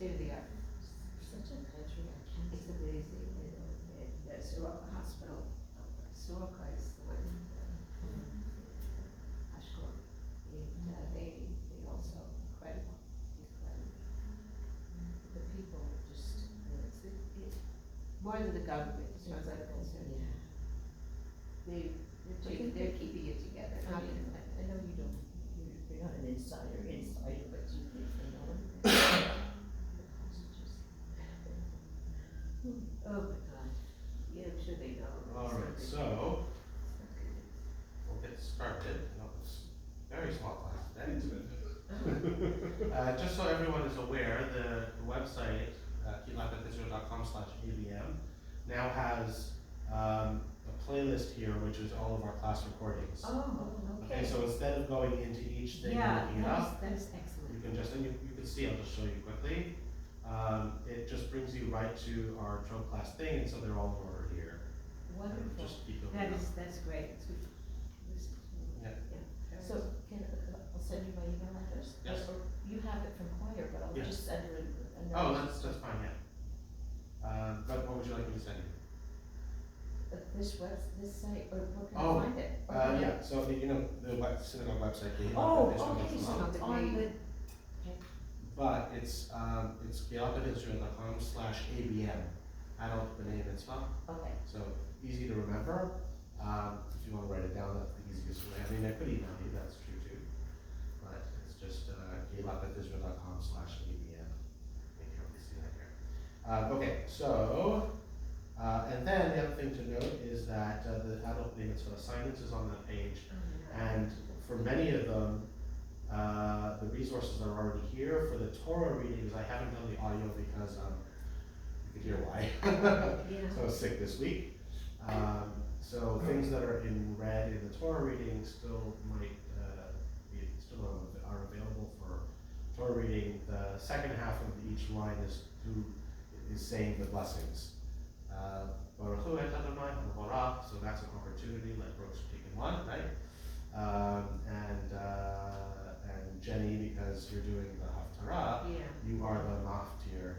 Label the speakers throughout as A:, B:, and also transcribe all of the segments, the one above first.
A: state of the art.
B: Such a country, I can't.
A: It's amazing, you know, the Soroka Hospital, Soroka is the one, Ashkelon, and they also incredible.
B: The people just,
A: It's more than the government, as far as I'm concerned.
B: yeah.
A: They're keeping it together.
B: I mean, I know you don't, you're not an insider, but you know.
A: Oh my God, yeah, I'm sure they know.
C: Alright, so we'll get started. No, it's very small class today. Just so everyone is aware, the website, kilapatisra.com/abm, now has a playlist here, which is all of our class recordings.
A: Oh,
C: Okay, so instead of going into each thing and looking it up,
A: that is excellent.
C: you can just, and you can see, I'll just show you quickly. It just brings you right to our Trope class thing, and so they're all in order here.
A: Wonderful.
C: Just keep looking up.
A: That's great. It's good.
C: Yeah.
B: So I'll send you my email address?
C: Yes.
B: Or you have it from choir, but I'll
C: Yeah.
B: just send her a note.
C: Oh, that's fine, yeah. But what would you like me to send you?
B: This site, or where can
C: Oh,
B: I find it?
C: Yeah, so the synagogue website, the
B: Oh,
C: this one
B: okay,
C: is
B: so
C: on.
B: it's on the,
C: But it's geireish.com/abm, adult b'nai mitzvah,
B: okay.
C: so easy to remember. If you want to write it down, that's the easiest way. I mean, I could email you, that's true too. But it's just geireish.com/abm. You can probably see that here. Okay, so, and then the other thing to note is that the adult b'nai mitzvah assignments is on that page. And for many of them, the resources are already here. For the Torah readings, I haven't done the audio because you could hear why.
A: Yeah.
C: So I was sick this week. So things that are in red in the Torah reading still might are available for Torah reading. The second half of each line is saying the blessings. Baruch hu et Adonai Barak. So that's an opportunity. Like Brooks taken one, right? And Jenny, because you're doing the Haftarah,
A: Yeah,
C: you are the maftir.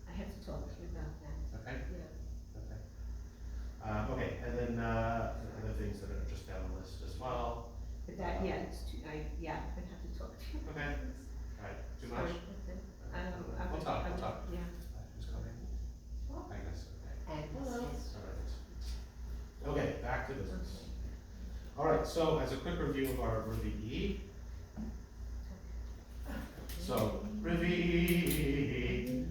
A: I have to talk to you about that.
C: Okay.
A: Yeah.
C: Okay. Okay, and then other things that are just down the list as well.
A: But that, yeah, it's too, I'd have to talk to you.
C: Okay. All right. Too much.
A: Sorry.
C: We'll talk.
A: Yeah.
C: Who's coming? Agnes. Okay.
A: And
B: Hello.
A: yes.
C: All right. Okay, back to business. All right. So as a quick review of our Revi'i. So Revi'i,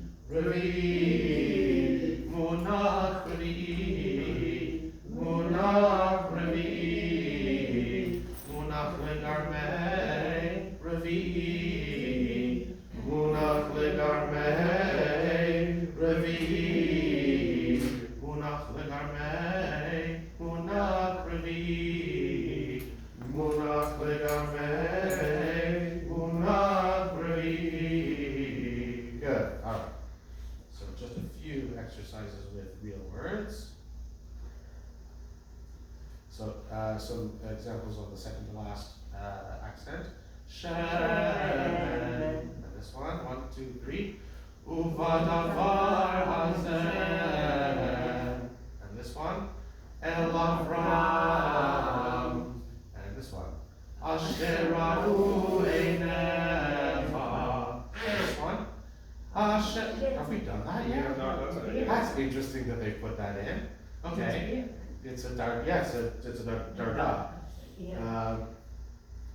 C: Munach Revi'i, Munach Revi'i, Munach Legarmei Revi'i, Munach Legarmei Revi'i, Munach Legarmei, Munach Revi'i, Munach Legarmei, Munach Revi'i. Good. All right. So just a few exercises with real words. So some examples of the second to last accent. Shen. And this one. 1, 2, 3. Uvadavar hazeh. And this one. El Avram. And this one. Asherahu einecha. And this one. Have we done that yet? That's interesting that they put that in. Okay. It's a dark, yes, it's a darga.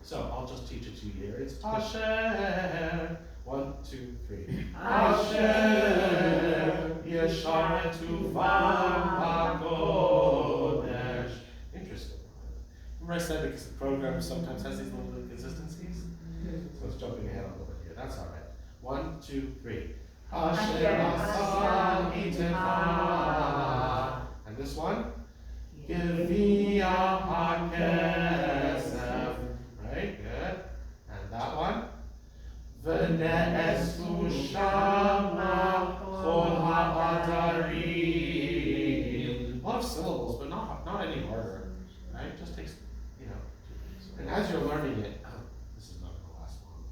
C: So I'll just teach it to you here. It's Asher. 1, 2, 3. Asher Yesharetu Vakodesh. Interesting. Remember I said because the program sometimes has these little inconsistencies? So it's jumping ahead a little bit here. That's all right. 1, 2, 3. Asher Asam Itecha. And this one? Gevia HaKesef. Right, good. And that one? V'ne'esu shama chol ha'adarim. A lot of syllables, but not any harder. Right? It just takes, and as you're learning it, this is not the last one.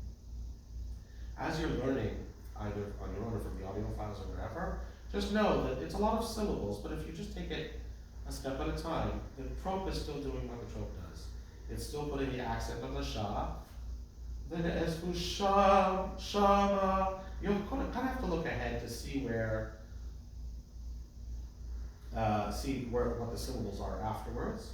C: As you're learning, either on your own or from the audio files or wherever, just know that it's a lot of syllables, but if you just take it a step at a time, the trope is still doing what the trope does. It's still putting the accent on the sha. Then as for shama, you kind of have to look ahead to see where, what the syllables are afterwards,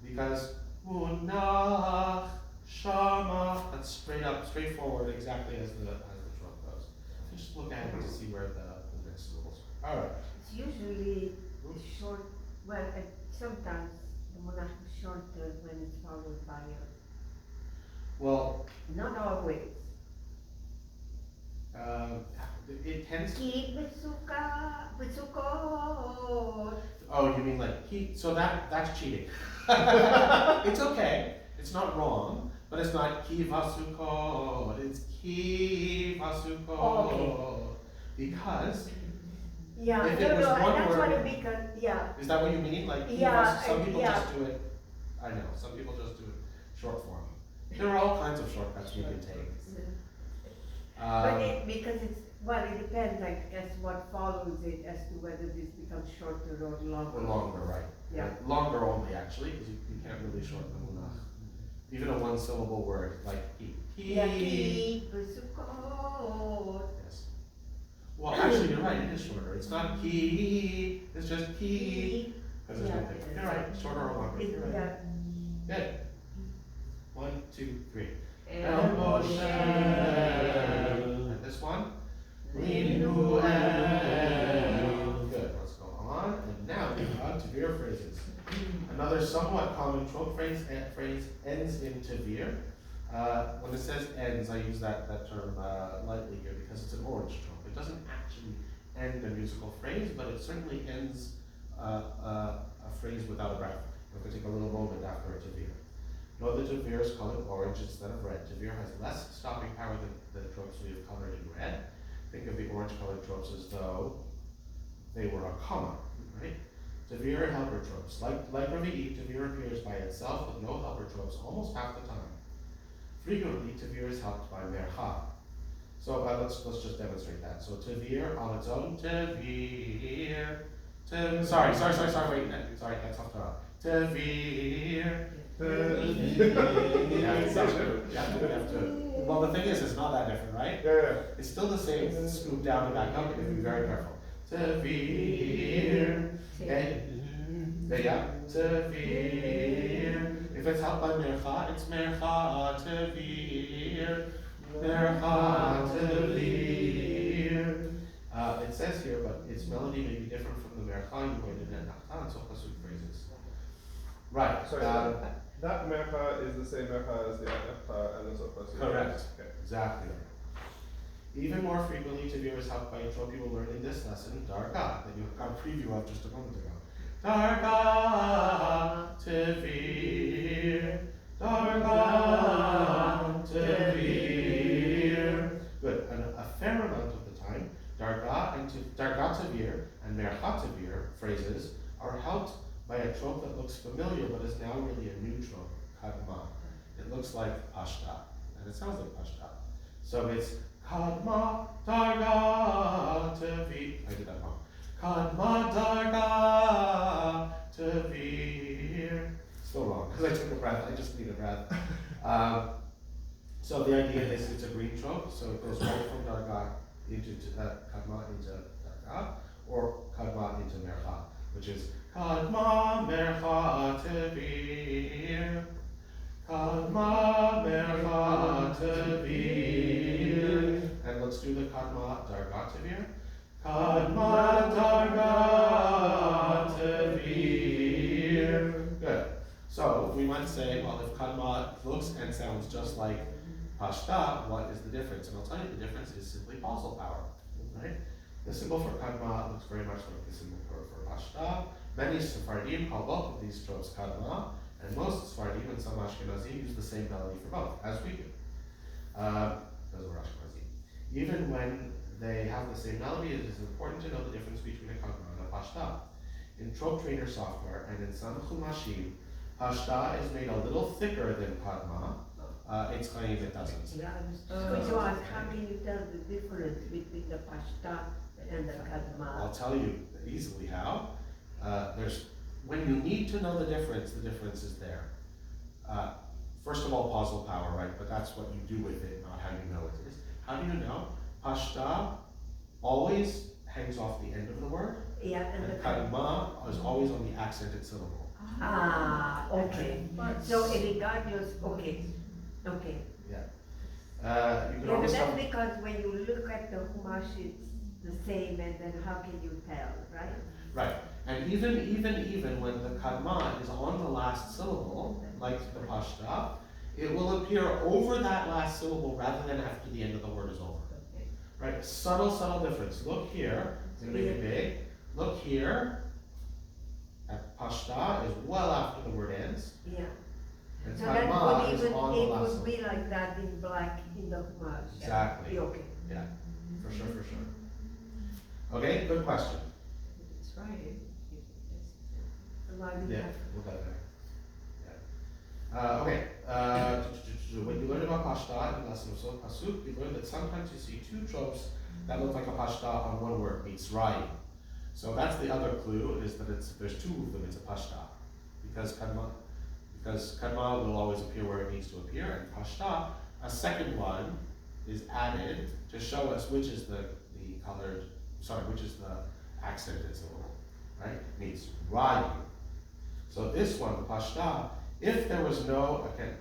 C: because munach shama, that's straightforward, exactly as the trope goes. Just look ahead to see where the next syllables are. All right.
A: It's usually short, well, sometimes the monarch is shorter when it's followed by a,
C: Well,
A: not always.
C: it tends to.
A: Ki besukot.
C: Oh, you mean like he? So that's cheating. It's okay. It's not wrong, but it's not ki vasukot. It's ki vasukot.
A: Okay.
C: Because
A: Yeah,
C: if it was
A: and
C: one
A: that's what
C: word,
A: it becomes, yeah.
C: is that what you mean? Like ki
A: Yeah,
C: some people
A: yeah.
C: just do it. I know some people just do it short form. There are all kinds of shortcuts you can take.
A: But because it's, well, it depends, I guess, what follows it as to whether this becomes shorter or longer.
C: Or longer, right?
A: Yeah.
C: Longer only, actually, because you can't really shorten the munach. Even a one syllable word like ki.
A: Yeah, ki besukot.
C: Yes. Well, actually, you're right. It is shorter. It's not ki. It's just ki.
A: Ki.
C: Because there's no thing. You're right. Shorter or longer. You're right.
A: Yeah.
C: Good. 1, 2, 3.
A: El Moshe.
C: And this one. Linu El. Good. Let's go on. And now we go on to Tavir phrases. Another somewhat common trope phrase ends in Tavir. When it says ends, I use that term lightly here because it's an orange trope. It doesn't actually end a musical phrase, but it certainly ends a phrase without a breath. I'm going to take a little moment after a Tavir. Note that Tavir is colored orange instead of red. Tavir has less stopping power than the tropes we have colored in red. Think of the orange colored tropes as though they were a comma, right? Tavir helper tropes. Like Ravi'i, Tavir appears by itself with no helper tropes almost half the time. Frequently, Tavir is helped by mercha. So let's just demonstrate that. So Tavir on its own, Tavir. Sorry, wait, sorry, that's off Torah. Tavir. You have to. Well, the thing is, it's not that different, right?
D: Yeah.
C: It's still the same. Scoop down and back up. You have to be very careful. Tavir. Okay. Yeah. Tavir. If it's helped by mercha, it's mercha tavir. Mercha tavir. It says here, but its melody may be different from the mercha you waited in Nachtan, so pasuk phrases. Right.
D: Sorry, that mecha is the same mecha as the mecha and the sopha.
C: Correct.
D: Okay.
C: Exactly. Even more frequently, Tavir is helped by a trope you will learn in this lesson, Darga, that you got a preview of just a moment ago. Darga, Tavir, Darga, Tavir. Good. And a fair amount of the time, Darga Tavir and Mercha Tavir phrases are helped by a trope that looks familiar but is now really a new trope, Kadma. It looks like Pashta, and it sounds like Pashta. So it's Kadma Darga Tavir. I did that wrong. Kadma Darga Tavir. Still wrong, because I took a breath. I just need a breath. So the idea is it's a green trope, so it goes right from Darga into Kadma into Darga, or Kadma into Mercha, which is Kadma Mercha Tavir. Kadma Mercha Tavir. And let's do the Kadma Darga Tavir. Kadma Darga Tavir. Good. So we might say, well, if Kadma looks and sounds just like Pashta, what is the difference? And I'll tell you the difference is simply pausal power, right? The symbol for Kadma looks very much like the symbol for Pashta. Many Sephardim call both of these tropes Kadma, and most Sephardim and some Ashkenazim use the same melody for both, as we do. Because we're Ashkenazim. Even when they have the same melody, it is important to know the difference between a Kadma and a Pashta. In Trope Trainer software and in some Chumashim, Pashta is made a little thicker than Kadma, Eitz Chaim it doesn't.
A: Yeah, I was going to ask, how can you tell the difference between the pashta and the kadma?
C: I'll tell you easily how. When you need to know the difference is there. First of all, causal power, right? But that's what you do with it, not how you know it is. How do you know? Pashta always hangs off the end of the word,
A: Yeah, and
C: and
A: the
C: kadma is always on the accented syllable.
A: okay. So regardless, okay.
C: You can
A: Yeah, but
C: always
A: that's
C: tell.
A: because when you look at the Chumash, it's the same, and then how can you tell, right?
C: Right, and even when the kadma is on the last syllable, like the pashta, it will appear over that last syllable rather than after the end of the word is over. Right, subtle difference. Look here, I'm gonna make it big. Look here, at pashta is well after the word ends,
A: Yeah.
C: and
A: So that
C: kadma
A: would
C: is
A: even,
C: on the
A: it
C: last
A: would
C: syllable.
A: be like that in black in the Chumash.
C: Exactly.
A: Yeah, okay.
C: Yeah, for sure. Okay, good question.
B: It's Friday.
A: Why do you
C: Yeah,
A: have
C: we'll get there. Yeah. Okay. When you learn about pashta in lesson of Sol Pasuk, you learn that sometimes you see two tropes that look like a pashta on one word, Mitzrayim. So that's the other clue, is that there's two of them, it's a pashta. Because kadma will always appear where it needs to appear, and pashta, a second one, is added to show us which is the accented syllable, right? Mitzrayim. So this one, the pashta, if there was no, I can't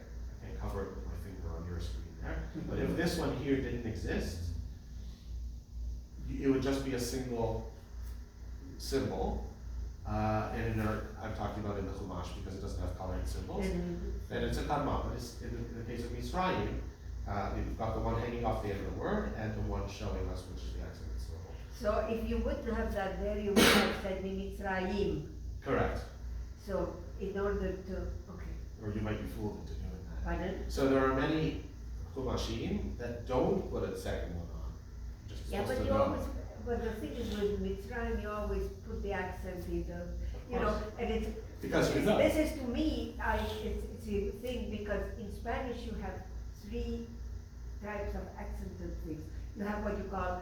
C: cover it with my finger on your screen there, but if this one here didn't exist, it would just be a single symbol, and I'm talking about in the Chumash because it doesn't have colored symbols, then it's a kadma. But in the case of Mitzrayim, you've got the one hanging off the end of the word and the one showing us which is the accented syllable.
A: So if you would have that there, you would have said Mitzrayim.
C: Correct.
A: So in order to, okay,
C: Or you might be fooled into doing that.
A: pardon?
C: So there are many Chumashim that don't put a second one on. Just
A: Yeah,
C: supposed
A: but
C: to
A: you
C: know.
A: always, but the thing is with Mitzrayim, you always put the accent in the, you know,
C: course.
A: and it's,
C: Because you know.
A: this is to me, it's a thing, because in Spanish you have three types of accented things. You have what you call,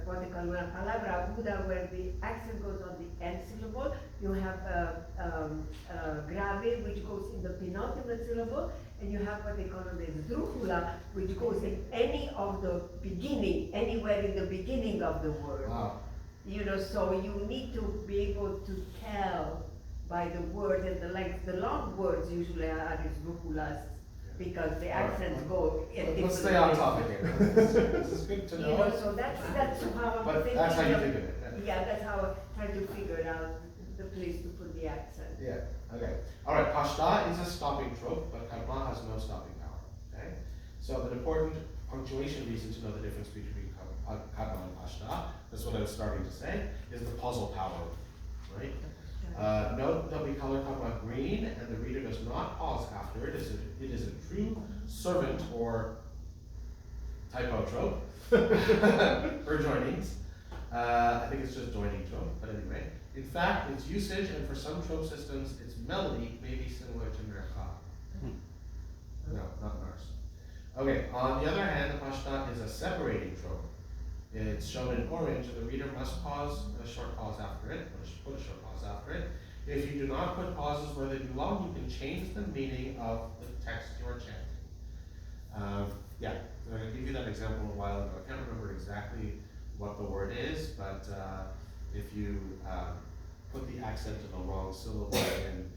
A: what they call una palabra aguda, where the accent goes on the end syllable. You have grave, which goes in the penultimate syllable, and you have what they call the esdrújula, which goes in any of the beginning, anywhere in the beginning of the word.
C: Wow.
A: You know, so you need to be able to tell by the word and the length. The long words usually are esdrújulas, because the accents go in different
C: Let's stay on
A: ways.
C: topic here. This is good to
A: You
C: know.
A: know, so that's how I'm
C: But
A: thinking.
C: that's how you
A: of-
C: think of it.
A: Yeah, that's how I'm trying to figure out the place to put the accent.
C: Yeah. Okay. All right. Pashta is a stopping trope, but kadma has no stopping power. Okay. So an important punctuation reason to know the difference between kadma and pashta, that's what I was starting to say, is the causal power. Right. Note that we color kadma green, and the reader does not pause after it. It is a true servant or typo trope for joinings. I think it's just joining trope, but anyway. In fact, its usage, and for some trope systems, its melody may be similar to mercha. No, not Mars. Okay, on the other hand, the pashta is a separating trope. It's shown in orange, and the reader must pause a short pause after it, or put a short pause after it. If you do not put pauses where they belong, you can change the meaning of the text you are chanting. Yeah, I'm going to give you that example a while ago. I can't remember exactly what the word is, but if you put the accent to the wrong syllable in,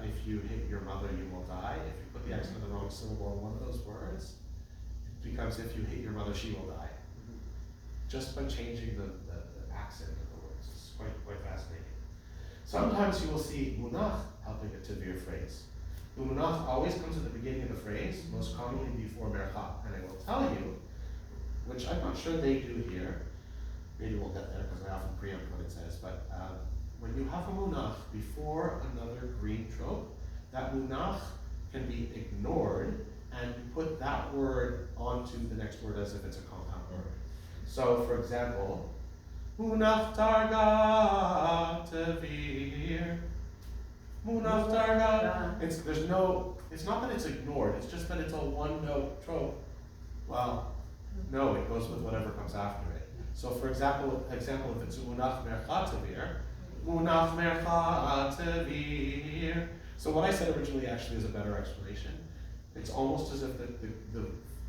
C: if you hit your mother, you will die. If you put the accent to the wrong syllable in one of those words, it becomes if you hit your mother, she will die. Just by changing the accent of the words. It's quite fascinating. Sometimes you will see munach helping a severe phrase. The munach always comes at the beginning of the phrase, most commonly before mercha, and I will tell you, which I'm not sure they do here, maybe we'll get there because I often preempt what it says, but when you have a munach before another green trope, that munach can be ignored and you put that word onto the next word as if it's a compound word. So, for example, munach Darga tevir. Munaf Darga. It's not that it's ignored, it's just that it's a one-note trope. Well, no, it goes with whatever comes after it. So for example, if it's Munaf Mercha Tavir, Munaf Mercha Tavir. So what I said originally actually is a better explanation. It's almost as if the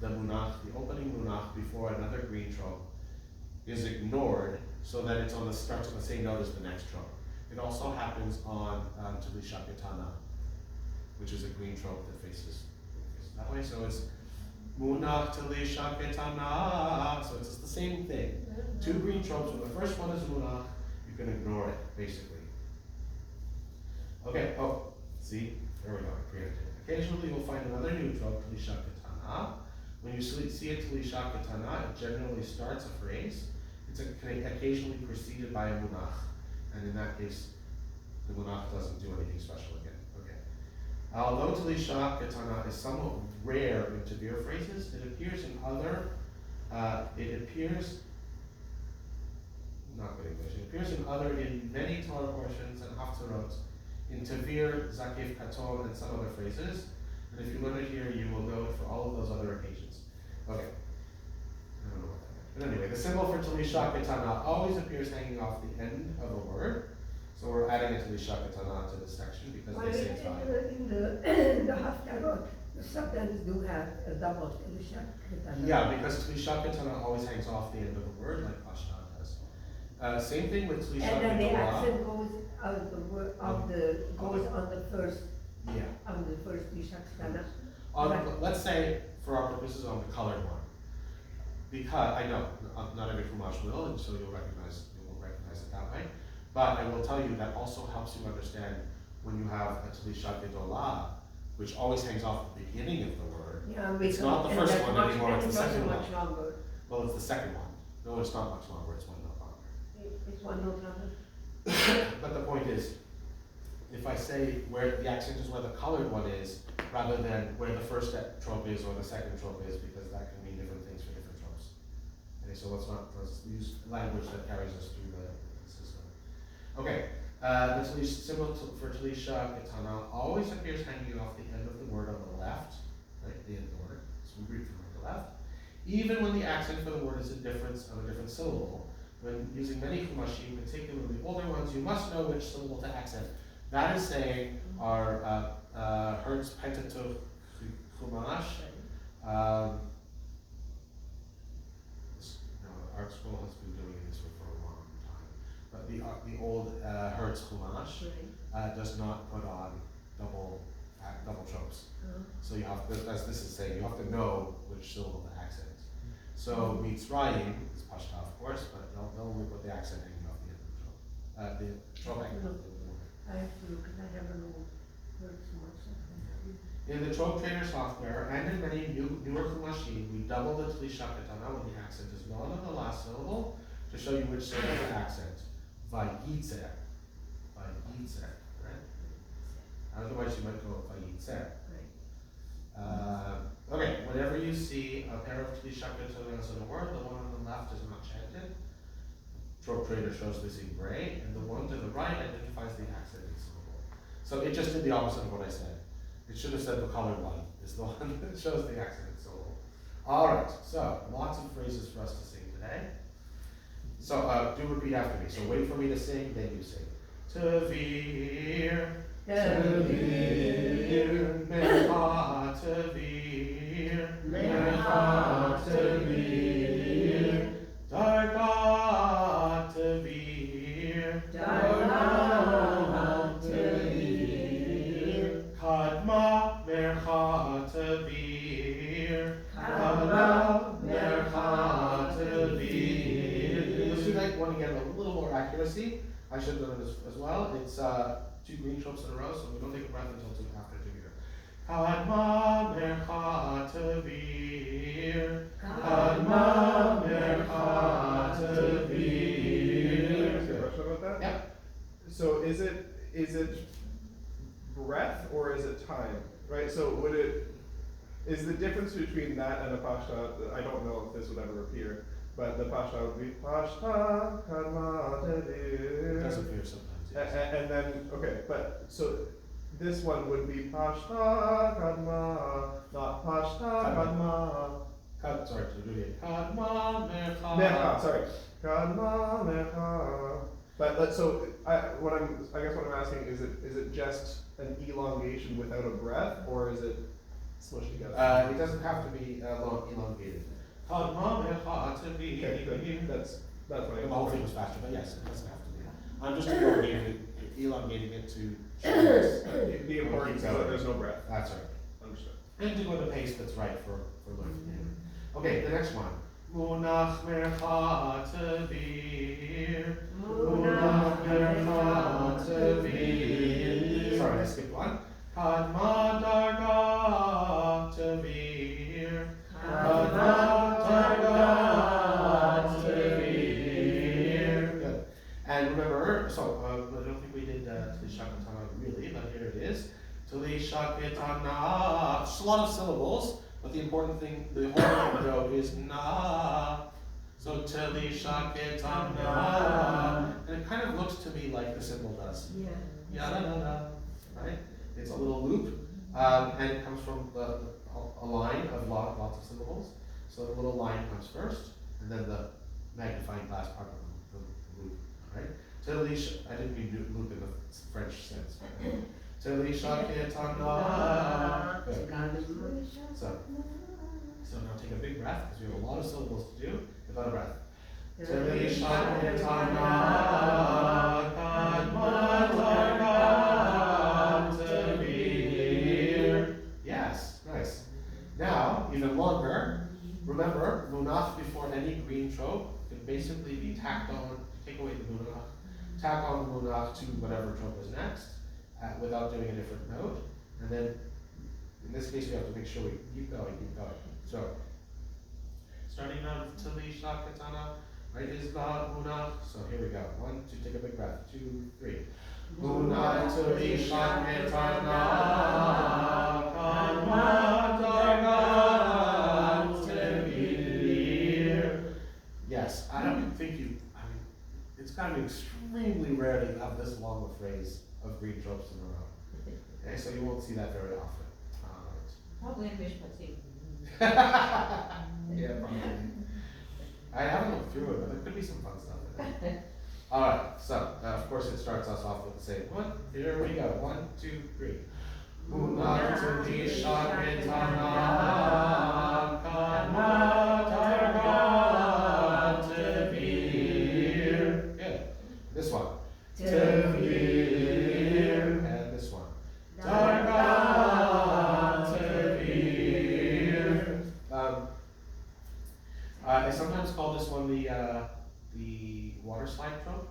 C: munach, the opening munach before another green trope is ignored so that it starts on the same note as the next trope. It also happens on Talisha Ketana, which is a green trope that faces that way. So it's munach Talisha Ketana. So it's the same thing. Two green tropes. When the first one is munach, you can ignore it, basically. Okay, see, there we go, I created it. Occasionally you'll find another new trope, Talisha Ketana. When you see a Talisha Ketana, it generally starts a phrase. It's occasionally preceded by a munach. And in that case, the munach doesn't do anything special again. Okay. Although Talisha Ketana is somewhat rare in Tavir phrases, it appears in in many Torah portions and haftarot, in Tavir, Zakif, Katon, and some other phrases. And if you learn it here, you will know it for all of those other occasions. Okay. I don't know what that meant. But anyway, the symbol for Talisha Ketana always appears hanging off the end of a word. So we're adding a Talisha Ketana to this section because they say it's valuable.
A: In the haftarot, the sometimes do have a double Talisha Ketana.
C: Yeah, because Talisha Ketana always hangs off the end of a word like Pashta does. Same thing with Talisha Ketana.
A: And then the accent goes out of the word goes on the first.
C: Yeah.
A: On the first Talisha Ketana.
C: Let's say, for our purposes, on the colored one. Because I know not every Chumash will, and so you won't recognize it that way. But I will tell you that also helps you understand when you have a Talisha Gedolah, which always hangs off at the beginning of the word.
A: Yeah,
C: it's not the first one anymore, it's the second one.
A: Much longer.
C: Well, it's the second one. No, it's not much longer, it's one note longer.
A: It's one note longer.
C: But the point is, if I say where the accent is where the colored one is, rather than where the first trope is or the second trope is, because that can mean different things for different tropes. Okay, so let's use language that carries us through the system. Okay, the symbol for Talisha Ketana always appears hanging off the end of the word on the left, right, the end of the word, so we read from right to left. Even when the accent for the word is a different syllable, when using many Chumashim, particularly older ones, you must know which syllable to accent. That is saying our Hertz Pentateuch Chumash. Art school has been doing this for a long time, but the old Hertz Chumash does not put on double tropes. So you have to, as this is saying, you have to know which syllable to accent. So Mitzrayim is Pashta, of course, but they'll only put the accent hanging off the end of the trope. The trope hanging off the word.
A: I have to look, because I haven't heard so much.
C: In the Trope Trainer software and in many newer Chumashim, we double the Talisha Ketana when the accent is not on the last syllable to show you which syllable to accent. Vayitzer. Vayitzer, right? Otherwise you might go Vayitzer. Okay, whenever you see a pair of Talisha Ketanas in a word, the one on the left is not chanted. Trope Trainer shows this in gray, and the one to the right identifies the accented syllable. So it just did the opposite of what I said. It should have said the colored one is the one that shows the accented syllable. Alright, so lots of phrases for us to sing today. So do repeat after me. So wait for me to sing, then you sing. Tavir, Tavir, Mecha Tavir, Mecha Tavir, Darga Tavir, Darga Tavir, Kadma Mercha Tavir, Kadma Mercha Tavir. Let's do that one again with a little more accuracy. I should have done it as well. It's two green tropes in a row, so we don't take a breath until two after Tavir. Kadma Mercha Tavir, Kadma Mercha Tavir.
D: Ask a question about that?
C: Yeah.
D: So is it breath or is it time? Right? So is the difference between that and a pashta, I don't know if this would ever appear, but the pashta would be pashta kadma tavir.
C: It does appear sometimes, yes.
D: And then, okay, but so this one would be Pashta Kadma, not Pashta Kadma.
C: Sorry, to do it. Kadma mecha.
D: Mecha, sorry. Kadma Mecha. But so I guess what I'm asking is it just an elongation without a breath, or is it smushed together?
C: It doesn't have to be elongated. Kadma mecha to be.
D: Okay, good. That's what
C: The
D: I
C: whole thing was faster, but yes, it doesn't have to be. I'm just elongating it to show this.
D: The importance is that there's no breath.
C: That's right.
D: Understood.
C: And do it at a pace that's right for learning. Okay, the next one. Munach mercha tevir. Munach mercha tevir. Sorry, I skipped one. Kadma darga tevir. Kadma darga tevir. Good. And remember, so I don't think we did Tali Shakatana really, but here it is. Tali Shakatana. Just a lot of syllables. But the important thing, the whole thing to know is na. So teli shaketana. And it kind of looks to me like the symbol does.
A: Yeah.
C: Yada da da. Right? It's a little loop. And it comes from a line of lots of syllables. So the little line comes first, and then the magnifying glass part of the loop. Right? I didn't mean loop in the French sense. Teli shaketana. Good. So now take a big breath, because we have a lot of syllables to do without a breath. Teli shaketana kadma darga tevir. Yes, nice. Now, even longer, remember, munach before any green trope can basically be tacked on, take away the munach, tack on the munach to whatever trope is next, without doing a different note, and then in this case we have to make sure we keep going. So, starting now with Tili Shakatana, right, is the Munach. So here we go. 1, 2, take a big breath. 2, 3. Munach Tili Shakatana, Kadma Darga Tevir. Yes, I don't think it's kind of extremely rare to have this long a phrase of green tropes in a row. Okay, so you won't see that very often.
B: Probably in Mishpatim.
C: Yeah, probably. I haven't looked through it, but there could be some fun stuff in it. Alright, so of course it starts us off with the same one. Here we go. 1, 2, 3. Munach tili shaketana kadma darga tevir. Good. This one. Tevir. And this one. Darga. I sometimes call this one the water slide trope,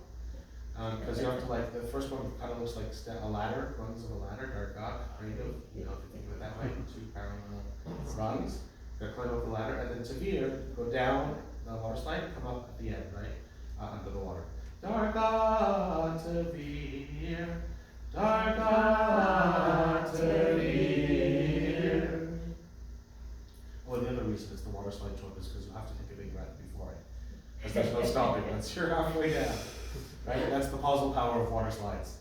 C: because you have to the first one kind of looks like a ladder, rungs of a ladder, Darga, kind of, if you think of it that way, 2 parallel rungs, you climb up the ladder, and then Tavir, go down the water slide, come up at the end, right, under the water. Darga Tavir, Darga Tavir. Well, the other reason it's the water slide trope is because you have to take a big breath before it. Because there's no stopping once you're halfway down. Right? That's the puzzle power of water slides.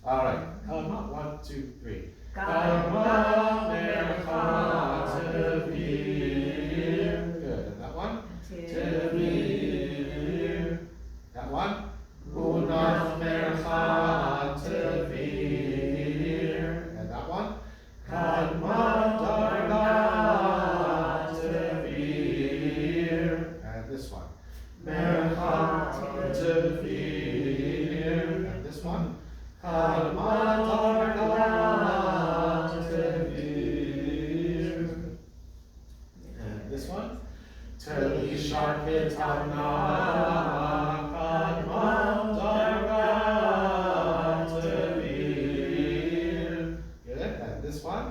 C: Alright, come on, 1, 2, 3. Kadma mercha tevir. Good, and that one? Tevir. That one? Munach mercha tevir. And that one? Kadma darga. This one. Mercha tevir. And this one. Kadma darga tevir. And this one. Teli shaketana kadma darga tevir. Good. And this one.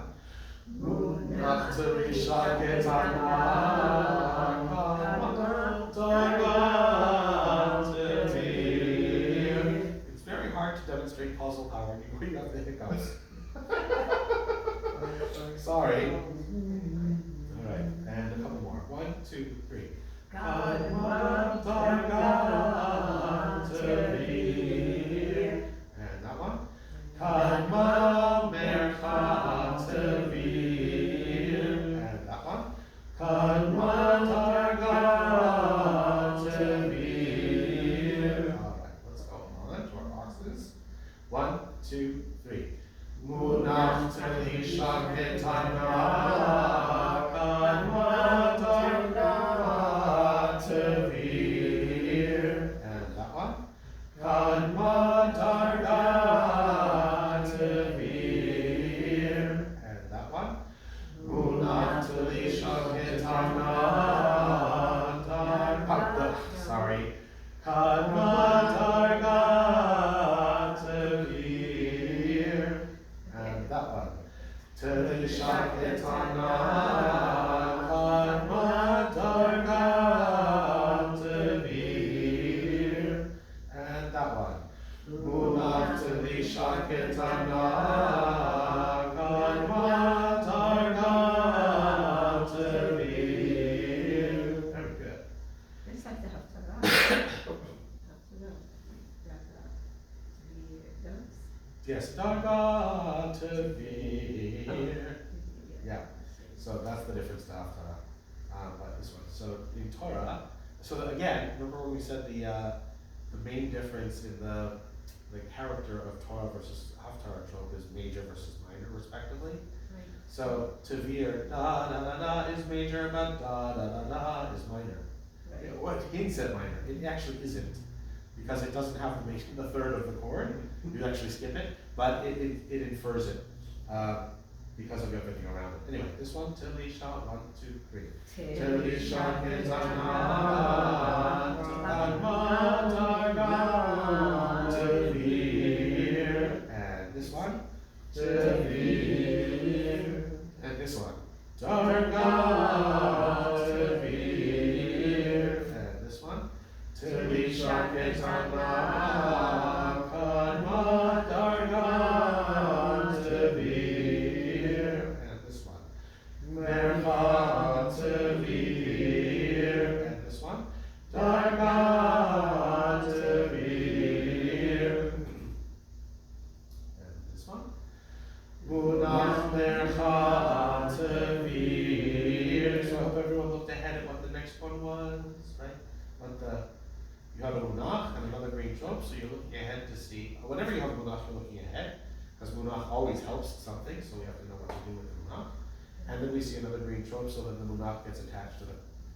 C: Munach teli shaketana. It's very hard to demonstrate causal power before you have the hiccups. Sorry. Alright, and a couple more. 1, 2, 3. Kadma darga tevir. And that one. Kadma Tevir. And that one. Kadma Darga Tevir. And that one. Munach Telisha Ketana Darga. Sorry. Kadma Darga Tevir. And that one. Telisha Ketana Kadma Darga Tevir. And that one. Munach Telisha Ketana Kadma Darga Tevir. Very good.
B: It's like the Haftarah. Haftarah. Darga. Does?
C: Yes, Darga Tevir. Yeah. So that's the difference to Haftarah. But this one. So in Torah, so that, again, remember when we said the main difference in the character of Torah versus Haftarah trope is major versus minor, respectively.
B: Right.
C: So Tevir, da da da da is major, but da da da da is minor.
B: Right.
C: What he said minor, it actually isn't, because it doesn't have the third of the chord. You actually skip it, but it infers it because of everything around it. Anyway, this one, Telisha, 1, 2, 3. Telisha Ketana Kadma Darga Tevir. And this one, Tevir. And this one, Darga Tevir. And this one, Telisha Ketana Kadma Darga Tevir. And this one, Mercha Tevir. And this one, Darga Tevir. And this one, Munach Mercha Tevir. So I hope everyone looked ahead at what the next one was, right? You have a Munach and another green trope, so you're looking ahead to see, whenever you have a Munach, you're looking ahead, because Munach always helps something, so we have to know what to do with the Munach. And then we see another green trope, so then the Munach gets attached to the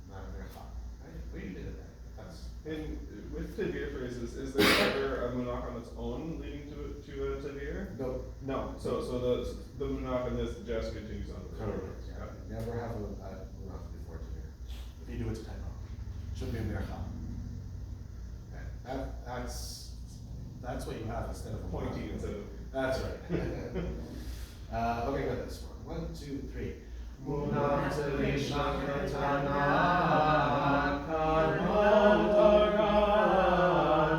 C: Mercha. Right? We did it. That's
D: And with Tevir phrases, is there ever a Munach on its own leading to a Tevir?
C: no.
D: No. So the Munach in this just continues on.
C: Correct. Yeah. Never have a Munach before Tevir. If you do, it's a typo. Should be a Mercha. Okay. That's what you have instead of a
D: Pointy
C: Munach.
D: instead of.
C: That's right. Okay, got this one. 1, 2, 3. Munach Telisha Ketana Kadma Darga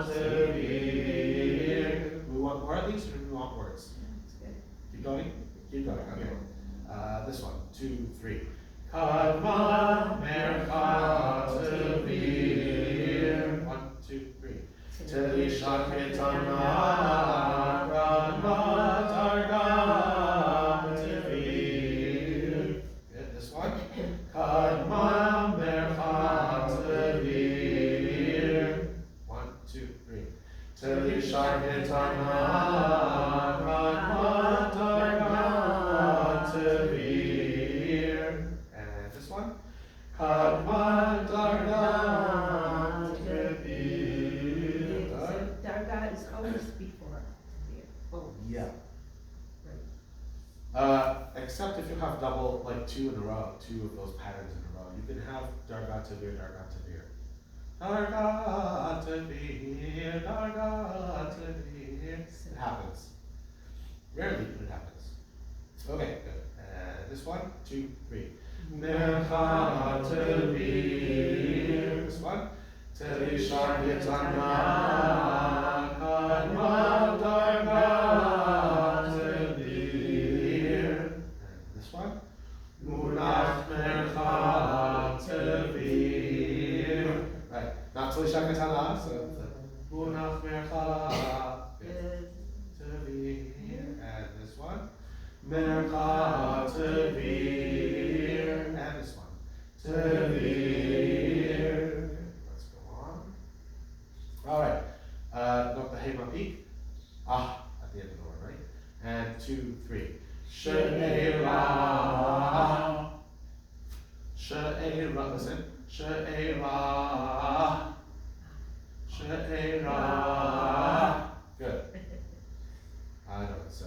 C: Tevir. We want more of these, or do we want words?
B: That's good.
C: Keep going? Keep going, okay. This one, 2, 3. Kadma Mercha Tevir. 1, 2, 3. Telisha Ketana Kadma Darga Tevir. Good, this one. Kadma Mercha Tevir. 1, 2, 3. Telisha Ketana Kadma Darga Tevir. And this one. Kadma Darga Tevir.
B: Darga is always before Tevir. Oh,
C: Yeah.
B: right.
C: Except if you have double, like 2 in a row, 2 of those patterns in a row, you can have Darga Tevir, Darga Tevir. Darga Tevir, Darga Tevir. It happens. Rarely, but it happens. Okay, good. This one, 2, 3. Mercha Tevir. This one. Telisha Ketana Kadma Darga Tevir. And this one. Munach Mercha Tevir. Right, not Telisha Ketana, so Munach Mercha
B: Good.
C: Tevir. And this one. Mercha Tevir. And this one. Tevir. Let's go on. All right. Not the Hema peak. At the end of the word, right? And 2, 3. She'era. She'era. Listen. She'era She'era. Good. I know, it's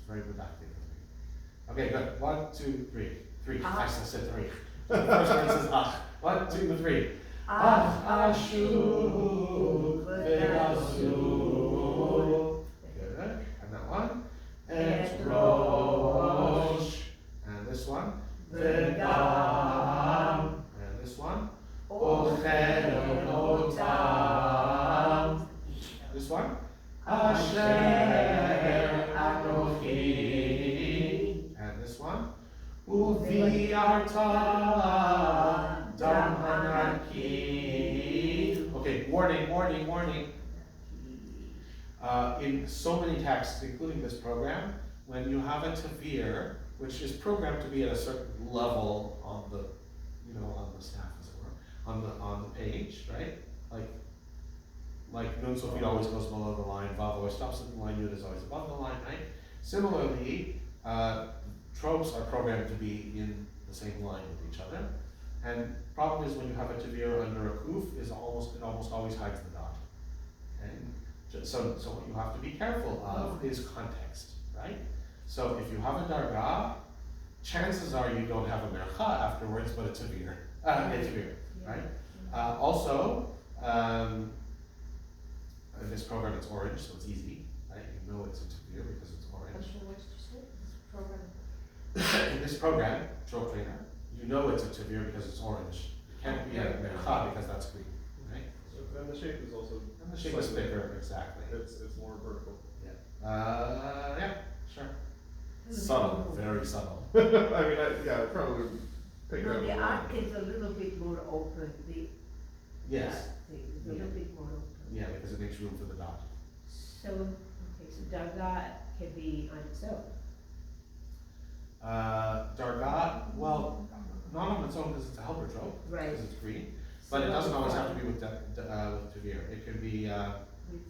C: very productive. Okay, good. 1, 2, 3. 3. I said 3. So the first word says ach. 1, 2, 3. Ach, ashu, ve'asu. Good. And that one. Et rosh. And this one. Ve'gam. And this one. Ochelotam. This one. Asher Anochi. And this one. Uviarta Dam Anarchi. Okay, warning. In so many texts, including this program, when you have a tavir, which is programmed to be at a certain level on the, on the staff, as it were, on the page, right? Like Nun Sofit always goes below the line, Vav always stops at the line, Yud is always above the line, right? Similarly, tropes are programmed to be in the same line with each other. And problem is when you have a tavir under a kuf, it almost always hides the dot. And so what you have to be careful of is context, right? So if you have a darga, chances are you don't have a mercha afterwards, but a tavir, right? Also, in this program it's orange, so it's easy, right? You know it's a tavir because it's orange. In this program, Trope Trainer, you know it's a tavir because it's orange. It can't be a mercha because that's green, right?
D: And the shape is also.
C: And the shape is thicker, exactly.
D: It's more vertical.
C: Yeah, sure. Subtle, very subtle.
D: I mean, I probably would pick it
A: No,
D: up.
A: the arc is a little bit more open,
C: Yes,
A: it's a little bit more open.
C: yeah, because it makes room for the dot.
B: So Darga can be on its own.
C: Darga, well, not on its own because it's a helper trope,
B: Right.
C: because it's green, but it doesn't always have to be with tavir. It can be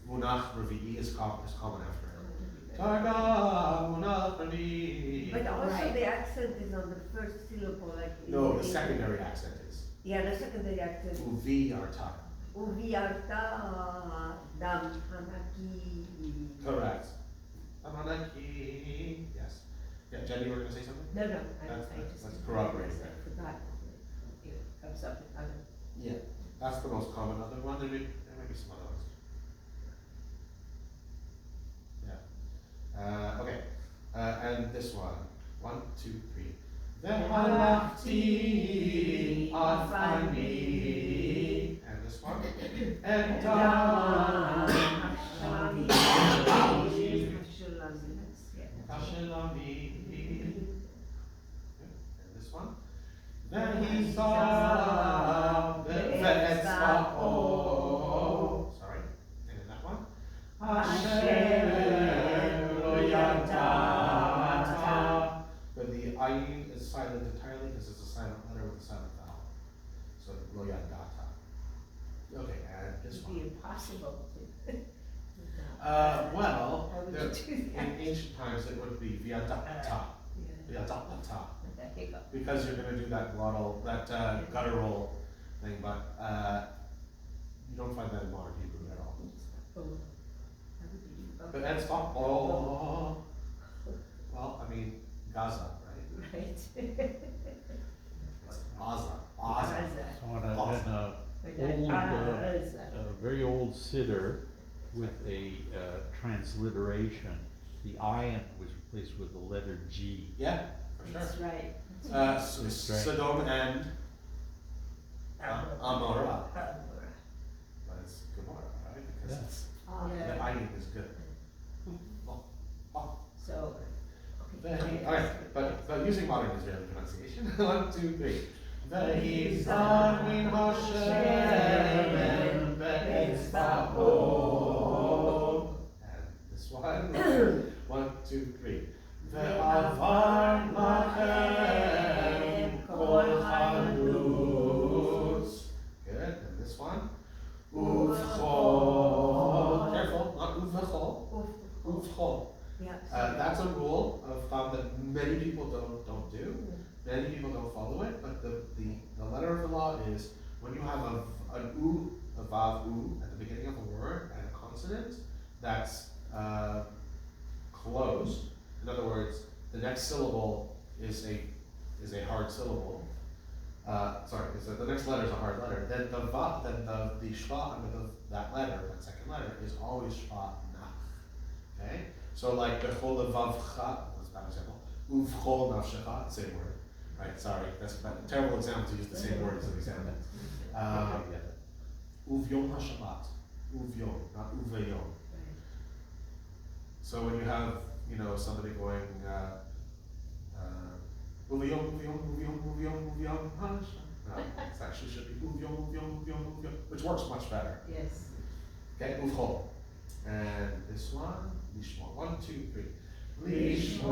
C: munach revi'i is common after it. Darga munach revi'i.
A: But also
B: Right.
A: the accent is on the first syllable, like.
C: No, the secondary accent is
A: Yeah, the secondary accent.
C: uvi arta.
A: Uviarta dam hanaki.
C: Correct. Amanaki. Yes. Yeah, Jenny, you were going to say something?
B: No, I
C: That's
B: just
C: corroborating.
B: I forgot. It comes up with other.
C: Yeah, that's the most common other one. There may be some other ones. Yeah. Okay. And this one. 1, 2, 3. Ve'halachti afani. And this one. Kashelami. And this one. Ve'etzva'o. Sorry. And then that one. Hashem lo yadata. But the ayin is silent entirely because it's a silent letter with a silent vowel. So lo yadata. Okay, and this
B: It'd be
C: one.
B: impossible to.
C: Well,
B: How would you do
C: in
B: that?
C: ancient times it would be viadata. Viadata.
B: That hiccup.
C: Because you're going to do that glottal, guttural thing, but you don't find that in modern Hebrew at all. But that's oh, well, I mean, Gaza, right?
B: Right.
C: It's Gaza.
B: How's
C: Gaza.
B: that?
E: On
B: Okay.
E: old,
B: How's that?
E: a very old siddur with a transliteration, the ayin was replaced with the letter G.
C: Yeah, for sure.
B: That's right.
C: Sodom and Amorah. But it's Gomorrah, right? Because
E: Yeah.
C: it's, the
B: Yeah.
C: ayin is good.
B: So.
C: Alright, but using modern Israeli pronunciation. 1, 2, 3. Ve'izar min Hashem be'etzva'o. And this one. 1, 2, 3. Ve'avar lachem kol halutz. Good, and this one. Uvchol. Careful, not uvchol. Uvchol.
A: Yeah.
C: That's a rule of thumb that many people don't do. Many people don't follow it, but the letter of the law is when you have an u of vav u at the beginning of a word and a consonant that's closed. In other words, the next syllable is a hard syllable. The next letter is a hard letter. Then the va, then the shva under that letter, that second letter, is always shva nach. Okay, so like bechol levavcha, that's a bad example. Uvchol nafshecha, same word. Right, sorry, that's a terrible example to use the same word as an example. Uvyom hashabat, uvyom, not uvayom. So when you have, somebody going, uvyom, uvyom, uvyom, uvyom, uvyom, hash. No, it actually should be uvyom, uvyom, uvyom, uvyom, which works much better.
B: Yes.
C: Okay, uvchol. And this one, lishmor. 1, 2, 3. Lishmor.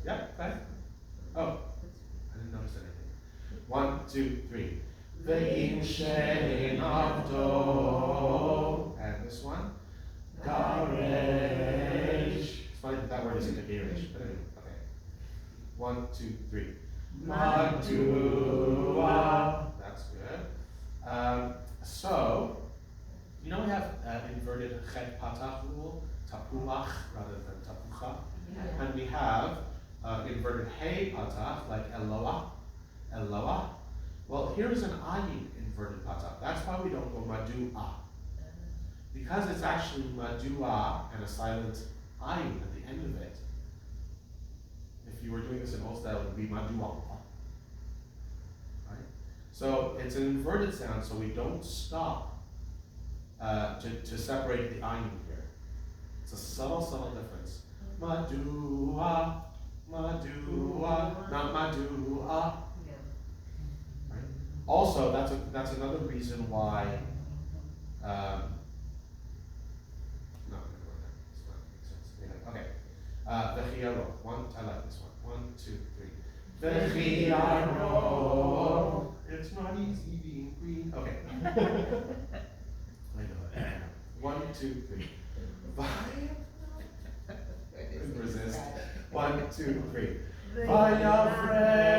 C: Yeah, okay. Oh, I didn't notice anything. 1, 2, 3. Ve'im she'ein avdo. And this one, Geireish. It's funny that word isn't a Geireish, but anyway, okay. 1, 2, 3. Madua. That's good. So, we have inverted chet patach rule, tapuach rather than tapucha.
B: Yeah.
C: And we have inverted hey patach, like eloah, eloah. Well, here is an ayin inverted patach. That's why we don't go madu'ah. Because it's actually madu'ah and a silent ayin at the end of it. If you were doing this in Ulster, it would be madu'ah. Right? So it's an inverted sound, so we don't stop to separate the ayin here. It's a subtle difference. Madu'ah, madu'ah, not madu'ah. Right? Also, that's another reason why. No, it's not making sense. Yeah, okay. V'chiyaro. I like this one. 1, 2, 3. V'chiyaro. It's not easy being green. Okay. I know it. 1, 2, 3. Couldn't resist. 1, 2, 3. Vayafrei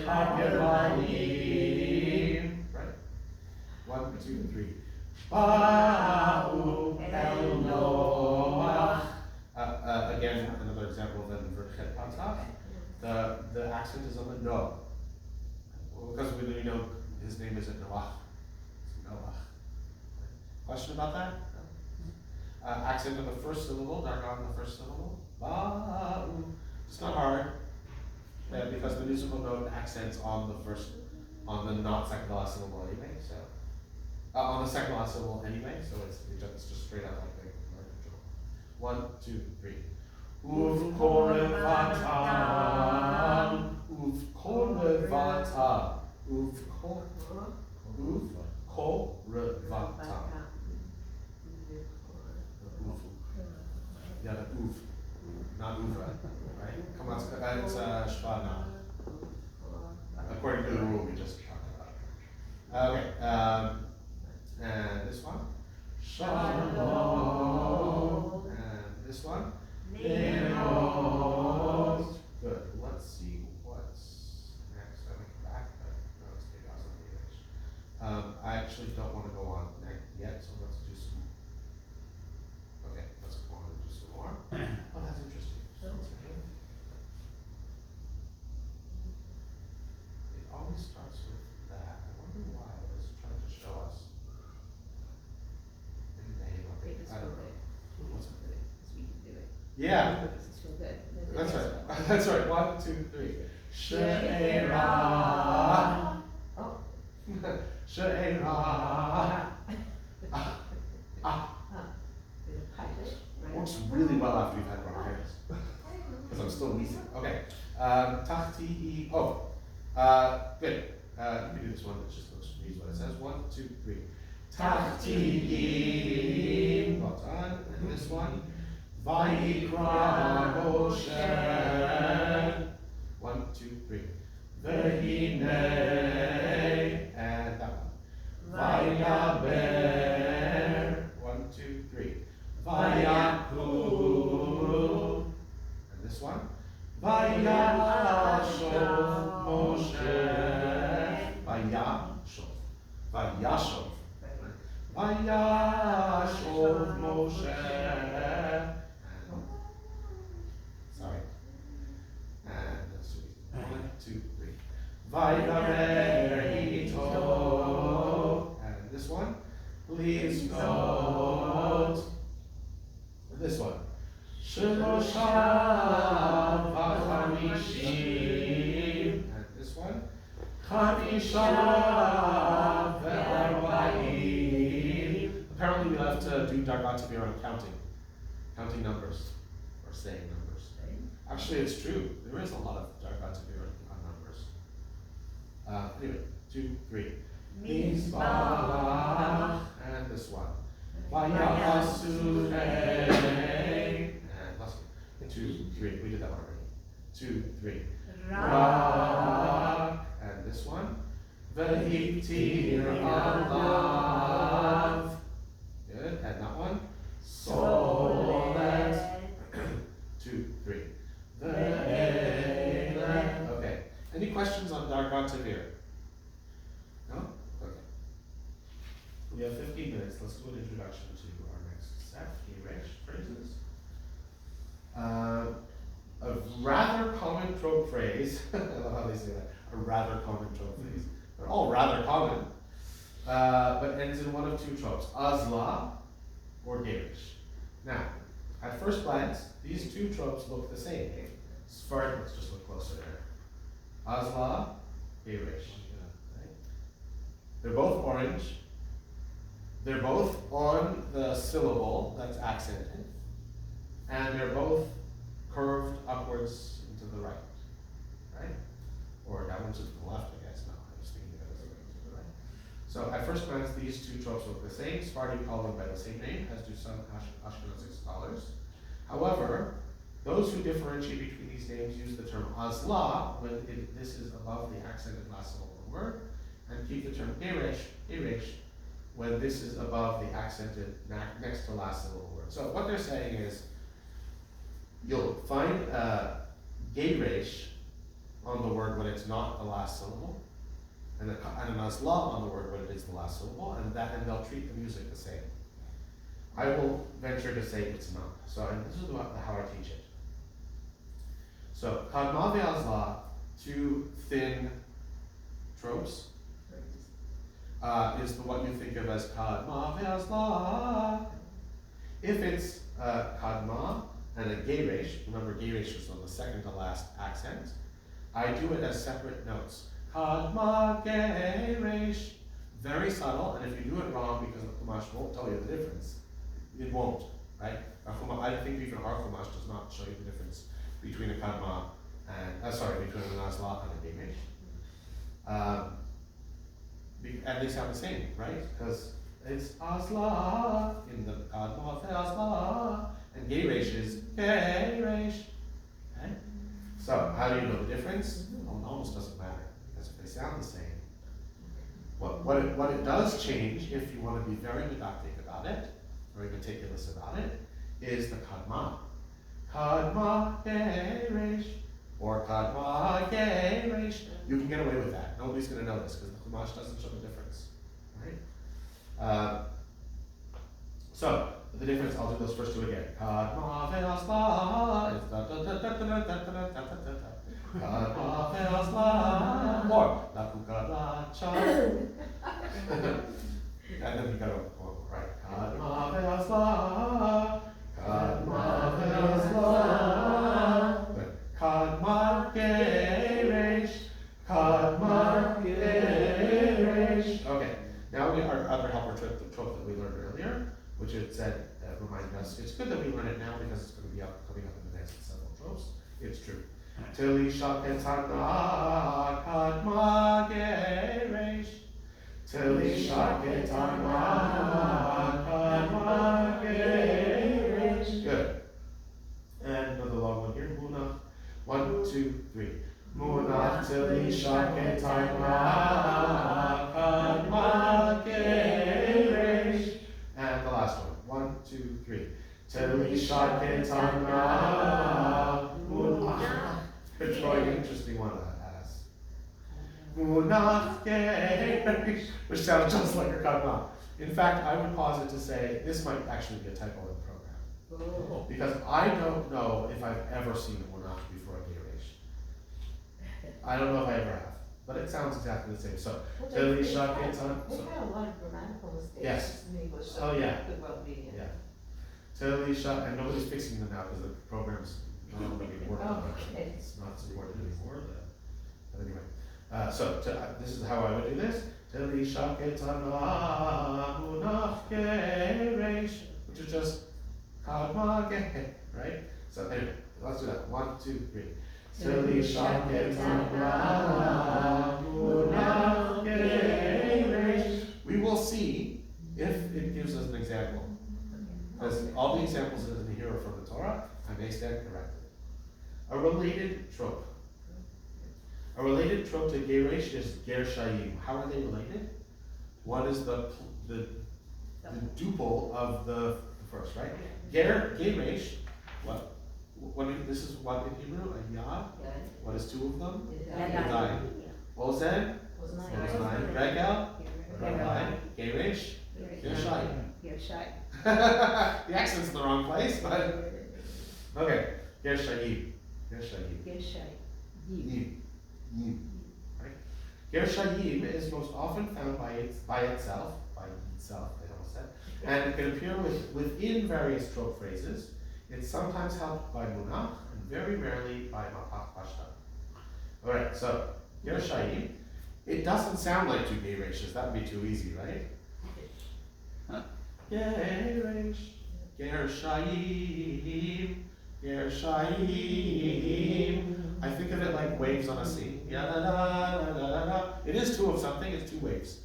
C: Hagemayim. Right. 1, 2, 3. Ba'u el Noach. Again, another example of an inverted chet patach. The accent is on the no. Because we know his name isn't Noach. It's Noach. Question about that? Accent on the first syllable, darga on the first syllable. Ba'u. It's not hard, because the musical note accents on the not second last syllable anyway, so. On the second last syllable anyway, so it's just straight out like the original. 1, 2, 3. Uv korevatam. Uv korevatam. Uv korevatam. Yeah, the uv, not uva, right? Come on, it's shvana. According to the rule we just talked about. Okay, and this one, shalom, and this one, neos. Good. Let's see what's next. I went back, but no, it's chaos on the image. I actually don't want to go on yet, so let's do some. Okay, let's go on and do some more. Oh, that's interesting. It always starts with that. I wonder why. It's trying to show us. Maybe the name of it. I don't know. What's it? Yeah. That's right. That's right. 1, 2, 3. She'era.
B: Oh.
C: She'era. Works really well after you've had bronchitis. Because I'm still wheezing. Okay. Tahti. Oh. Good. You can do this one that just reads what it says. 1, 2, 3. Tahti. Well done. And this one. Vayikra Moshe. 1, 2, 3. Vehine. And that one. Vayaber. 1, 2, 3. Vayakul. And this one. Vayashov Moshe. Vayashov. Vayashov. Vayashov Moshe. Sorry. And let's see. 1, 2, 3. Vaydaber ito. And this one. Please note. This one. Shelosha v'chamishim. And this one. Chamisha v'arba'im. Apparently we have to do Darga Tavir on counting numbers, or saying numbers. Actually, it's true. There is a lot of Darga Tavir on numbers. Anyway, 2, 3. Mizbah. And this one. Vayachasurei. And last one. 2, 3. We did that one already. 2, 3. Rak. And this one. Vehiktir alav. Good. And that one. Solet. 2, 3. Ve'eleh. Okay. Any questions on Darga Tavir? No? Okay. We have 15 minutes. Let's do an introduction to our next set, Geireish phrases. A rather common trope phrase. I love how they say that. A rather common trope phrase. They're all rather common, but ends in one of two tropes: Azla or Geireish. Now, at first glance, these two tropes look the same. Let's just look closer there. Azla, Geireish. Right? They're both orange. They're both on the syllable that's accented, and they're both curved upwards and to the right, right? Or downwards to the left, I guess. No, I was thinking that was to the right. So at first glance, these two tropes look the same. Sephardim call them by the same name, as do some Ashkenazic scholars. However, those who differentiate between these names use the term Azla when this is above the accented last syllable of the word, and keep the term Geireish, when this is above the accented next to last syllable word. So what they're saying is, you'll find Geireish on the word when it's not the last syllable, and an Azla on the word when it is the last syllable, and they'll treat the music the same. I will venture to say it's not. So, and this is how I teach it. So, Kadma ve'Azla, two thin tropes, is what you think of as Kadma ve'Azla. If it's Kadma and a Geireish, remember Geireish is on the second to last accent, I do it as separate notes. Kadma Geireish. Very subtle, and if you do it wrong because the Chumash won't tell you the difference, it won't, right? I think even our Chumash does not show you the difference between a Kadma and, between an Azla and a Geireish. And they sound the same, right? Because it's Azla in the Kadma Azla, and Geireish is Geireish. Okay? So, how do you know the difference? Well, it almost doesn't matter, because if they sound the same, what it does change, if you want to be very didactic about it, very meticulous about it, is the Kadma. Kadma Geireish, or Kadma Geireish. You can get away with that. Nobody's going to know this because the Chumash doesn't show the difference. Right? So, the difference, I'll do those first two again. Kadma ve'Azla is da da da da da da da da da da da. Kadma ve'Azla, or la kukaracha. And then you gotta go right. Kadma ve'Azla, Kadma ve'Azla. Kadma Geireish, Kadma Geireish. Okay, now we our other helper trope that we learned earlier, which it said, reminded us, it's good that we learn it now because it's going to be coming up in the next several tropes. It's true. Tili shaketana kadma Geireish. Tili shaketana kadma Geireish. Good. And another long one here. Muna. 1, 2, 3. Muna tili shaketana kadma Geireish. And the last one. 1, 2, 3. Tili shaketana muna. They're throwing an interesting one at us. Munach Geiraish, which sounds just like a kadma. In fact, I would pause it to say this might actually be a typo in the program.
B: Oh.
C: Because I don't know if I've ever seen a Munach before a Geireish. I don't know if I ever have, but it sounds exactly the same. So,
B: Well,
C: Geirshayim,
B: they
C: it's on.
B: had
C: So,
B: a lot of grammatical mistakes
C: Yes.
B: in English, so
C: Oh, yeah.
B: it could well be.
C: yeah. Geirshayim, and nobody's fixing them now because the program's no longer being worked on.
B: Oh, okay.
C: It's not supported anymore. But anyway, this is how I would do this. Which is just right? So anyway, let's do that. 1, 2, 3. We will see if it gives us an example. Because all the examples in here are from the Torah, I may stand corrected. A related trope. A related trope to Geireish is Geirshayim. How are they related? One is the duple of the first, right? Geireish, this is what in Hebrew? A yad? What is two of them? Yadayim. Ozen? Oznaim. Regel? Regel. Geireish? Geirshayim. The accent's in the wrong place, but okay. Geirshayim. Right? Geirshayim is most often found by itself, I almost said, and it can appear within various trope phrases. It's sometimes helped by munach and very rarely by mapach pashta. Alright, so Geirshayim, it doesn't sound like two Geireishes, that would be too easy, right? Geireish, Geirshayim, Geirshayim. I think of it like waves on a sea. It is two of something, it's two waves.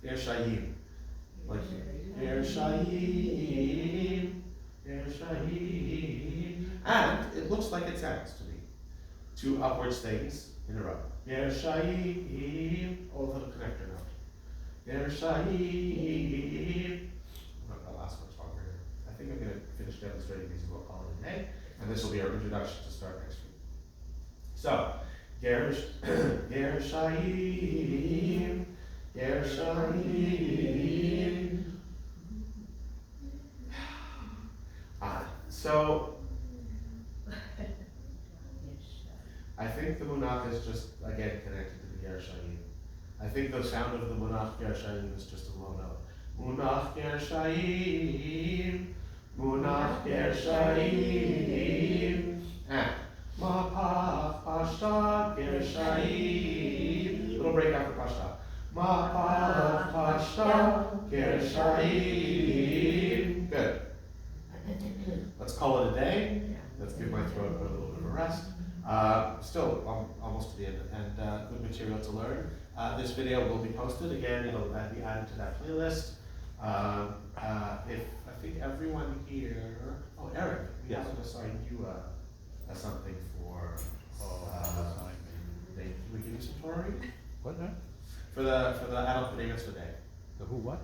C: Geirshayim. Like Geirshayim, Geirshayim. And it looks like it sounds to me. Two upwards things in a row. Geirshayim. Oh, a little connector note. Geirshayim. Oh, the last one's longer here. I think I'm going to finish demonstrating these and we'll call it a day. And this will be our introduction to start next week. So, Geirshayim, Geirshayim. So, I think the munach is just, again, connected to the Geirshayim. I think the sound of the munach Geirshayim is just a low note. Munach Geirshayim, munach Geirshayim. And mapach pashta Geirshayim. Little break after pashta. Mapach pashta Geirshayim. Good. Let's call it a day. Let's give my throat a little bit of a rest. Still almost to the end, and good material to learn. This video will be posted again. It'll be added to that playlist. If I think everyone here. Oh, Eric, we haven't assigned you something for. Day. Can we give you some Torah reading?
E: What now?
C: For the adult B'nai Mitzvah day.
E: The who what?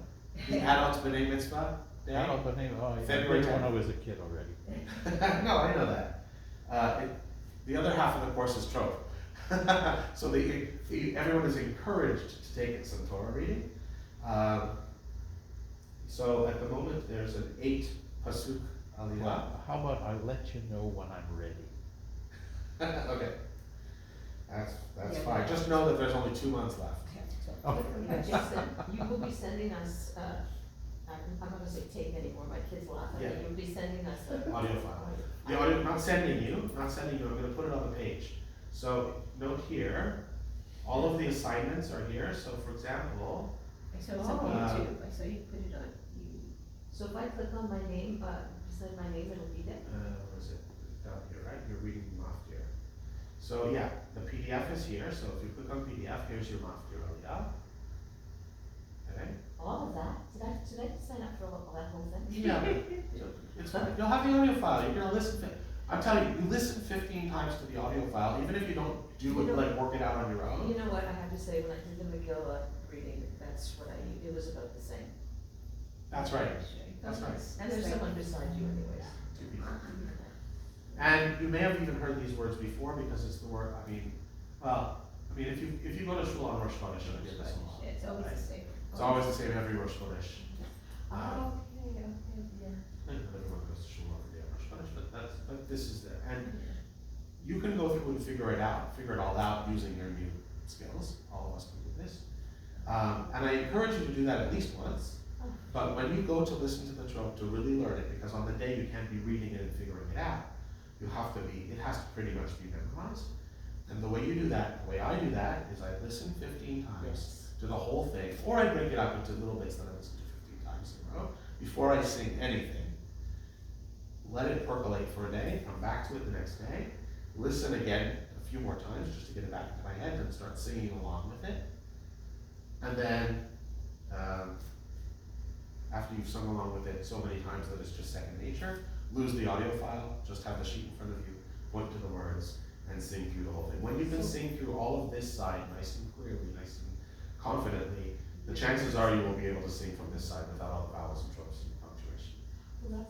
C: The adult B'nai Mitzvah day.
E: Adult B'nai, oh,
C: February
E: when I
C: 10th.
E: was a kid already.
C: No, I know that. The other half of the course is Trope. So everyone is encouraged to take some Torah reading. So at the moment there's an 8 pasuk aliyah.
E: Well, how about I let you know when I'm ready?
C: Okay, that's fine. Just know that there's only 2 months left.
B: You will be sending us, I'm not gonna say tape anymore, my kids laugh at me,
C: Yeah.
B: you'll be sending us a.
C: Audio file. The audio, not sending you. I'm going to put it on the page. So note here, all of the assignments are here. So for example,
A: I saw it's on YouTube, I saw you put it on you.
B: So if I click on my name, said my name, it'll be there?
C: where is it? It's down here, right? You're reading Maftir. So yeah, the PDF is here. So if you click on PDF, here's your Maftir aliyah. Okay.
B: All of that? Did I sign up for that whole thing?
A: No.
C: So it's fine. You'll have the audio file. You're gonna listen. I'm telling you, you listen 15 times to the audio file, even if you don't do it, like work it out on your own.
B: You know what, I have to say, when I did the Megillah reading, that's what it was about the same.
C: That's right. That's right.
B: And there's someone beside you anyways.
C: 2 people. And you may have even heard these words before because it's the word. mean, if you go to shul on Rosh Chodesh, it'll be this long.
B: It's always the same.
C: It's always the same every Rosh Chodesh.
B: Oh, okay, yeah.
C: Not everyone goes to shul every day on Rosh Chodesh, but this is there. And you can go through and figure it all out using your new skills. All of us can do this. And I encourage you to do that at least once. But when you go to listen to the trope to really learn it, because on the day you can't be reading it and figuring it out, it has to pretty much be memorized. And the way you do that, the way I do that, is I listen 15 times to the whole thing, or I break it up into little bits that I listen to 15 times in a row, before I sing anything. Let it percolate for a day, come back to it the next day, listen again a few more times just to get it back into my head and start singing along with it. And then, after you've sung along with it so many times that it's just second nature, lose the audio file, just have the sheet in front of you, point to the words, and sing through the whole thing. When you can sing through all of this side nice and clearly, nice and confidently, the chances are you will be able to sing from this side without all the vowels and tropes and punctuation.
B: Well,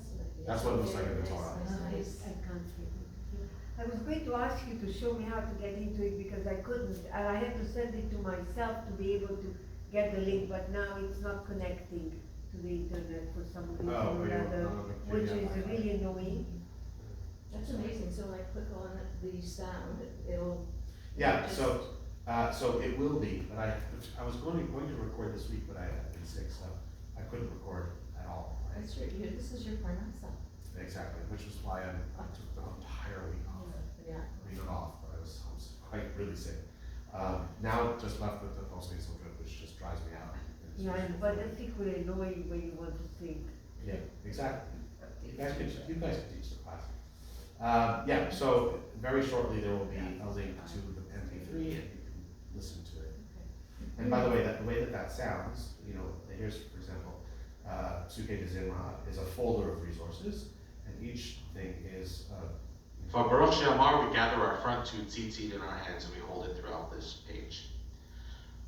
C: That's what it looks like in the Torah.
B: Nice.
A: I can't speak. I was going to ask you to show me how to get into it because I couldn't, and I had to send it to myself to be able to get the link, but now it's not connecting to the internet for some reason or other, which is really annoying.
B: That's amazing, so when I click on the sound, it'll.
C: Yeah,
B: just-
C: so it will be, but I was going to record this week, but I had been sick, so I couldn't record at all. Right?
B: That's right, this is your parnasa.
C: Exactly, which was why I took the entire week off.
B: Yeah.
C: I mean, not off, but I was quite really sick. Now just left with the pulse nasal drip, which just drives me out.
A: Yeah, but it's equally annoying when you want to sing.
C: Yeah, exactly. You guys can teach the class. Yeah, so very shortly there will be a link to the MP3 and you can listen to it. And by the way, the way that sounds, here's, for example, Suke de Zimra is a folder of resources, and each thing is.
F: For Baruch She'amar, we gather our front two tzitzit in our hands and we hold it throughout this page.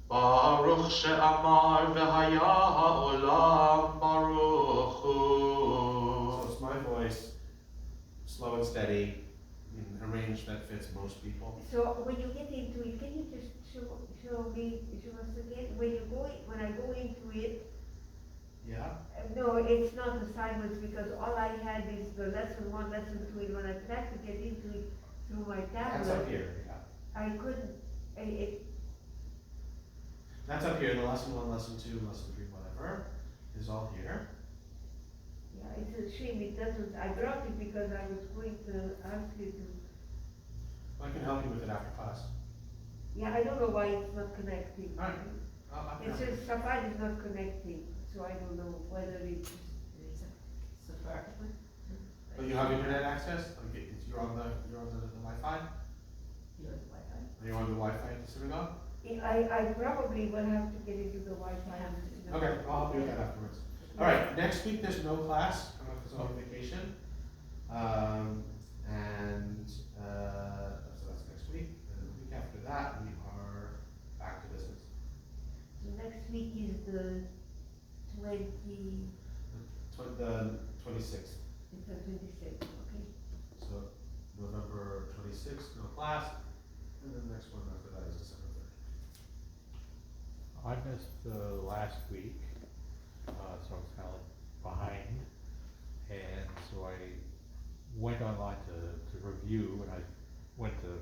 F: Baruch She'amar v'haya ha'olam baruch hu.
C: So it's my voice, slow and steady, arranged that fits most people.
A: So when you get into it, can you just show us again? When I go into it,
C: Yeah?
A: no, it's not assignments because all I had is the lesson 1, lesson 2, and when I tried to get into it through my
C: That's up
A: tablet,
C: here, yeah.
A: I couldn't,
C: That's up here, the lesson 1, lesson 2, lesson 3, whatever, is all here.
A: yeah, it's a shame it doesn't, I brought it because I was going to ask you to,
C: I can help you with it after class.
A: yeah, I don't know why it's not connecting.
C: Alright. I
A: It says Safari is not connecting, so I don't know whether it's,
C: But you have internet access? Like you're on the Wi-Fi? Are you on the Wi-Fi at the synagogue?
A: I probably will have to get into the Wi-Fi.
C: Okay, I'll help you with that afterwards. Alright, next week there's no class, I'm on vacation. So that's next week, and the week after that, we are back to business.
A: So next week is the
C: The 26th,
A: it's the 26th, okay?
C: so November 26th, no class, and then the next one after that is December 3rd.
E: I missed last week, so I was kind of like behind, and so I went online to review, and I went to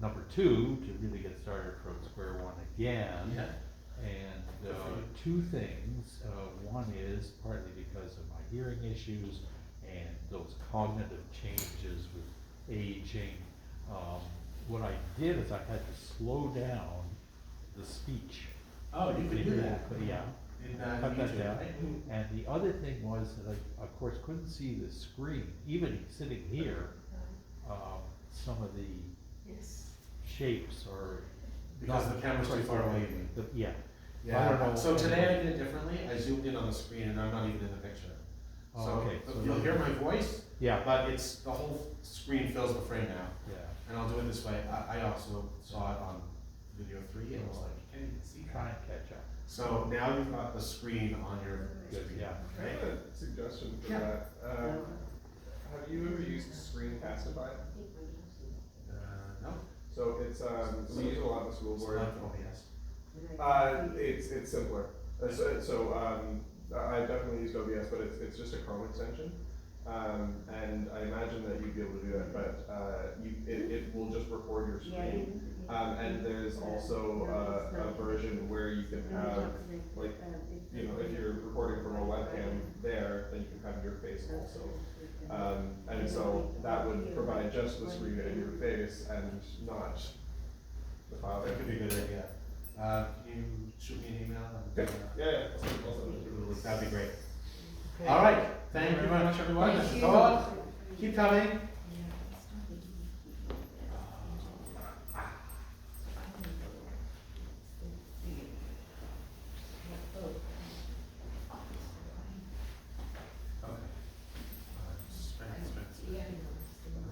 E: number 2 to really get started from square one again.
C: Yeah.
E: And
C: Good for you.
E: 2 things. One is partly because of my hearing issues and those cognitive changes with aging. What I did is I had to slow down the speech.
C: Oh, you can do that.
E: Yeah.
C: In
E: Cut that
C: YouTube,
E: down.
C: right?
E: And the other thing was that I, of course, couldn't see the screen, even sitting here, some of the
B: Yes.
E: shapes or.
C: Because the camera's too far away, you mean?
E: Yeah. I don't
C: Yeah,
E: know.
C: so today I did it differently, I zoomed in on the screen and I'm not even in the picture.
E: Oh,
C: So
E: okay, so
C: you'll hear my voice,
E: Yeah,
C: but the whole screen fills the frame now.
E: yeah.
C: And I'll do it this way, I also saw it on video 3 and was like, you can't even see
E: Try
C: that.
E: and catch up.
C: So now you've got the screen on your
E: Good,
C: screen.
E: yeah.
D: I have a suggestion for
C: Yeah.
D: that. Have you ever used Screencastify?
C: No?
D: So it's, we use it a lot in the school board.
C: Select OBS.
D: It's simpler. I definitely use OBS, but it's just a Chrome extension. And I imagine that you'd be able to do that, but it will just record your screen. And there's also a version where you can have, like, you know, if you're recording from a webcam there, then you can have your face also. And so that would provide just the screen and your face and not the file.
C: That could be a good idea. Can you shoot me an email?
D: Yeah.
C: That'd be great. All right, thank you very much, everyone. This is Torah. Keep coming.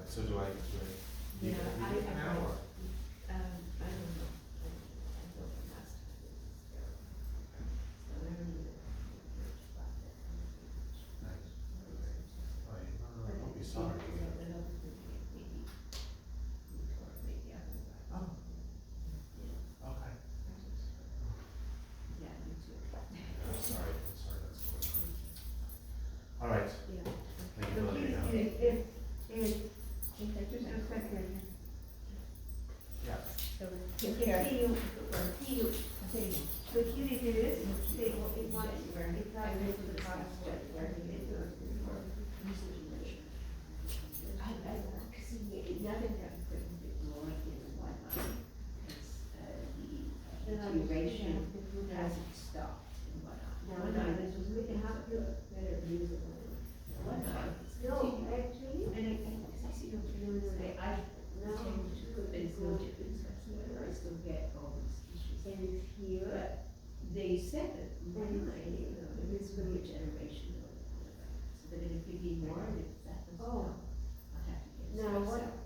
C: So do I leave it now or? Don't be sorry. Okay. I'm sorry, that's cool. All right. Thank you for letting me know. Yeah.
A: So here it is, they, it wants, it's not this is the concept,
B: Nothing can put more in one line, because the duration hasn't stopped in one eye. One eye, this was, we can have it better use it. One eye, it's
A: no,
B: continuing.
A: actually,
B: And I see no difference, I tend to put, there's no difference whatsoever, I still get all these issues.
A: and it's here,
B: But they said that, one eye, you know, there is really a generation of it. So that if you need more, if that was,
A: Oh.
B: I'll have to get.
A: Now what-
B: some,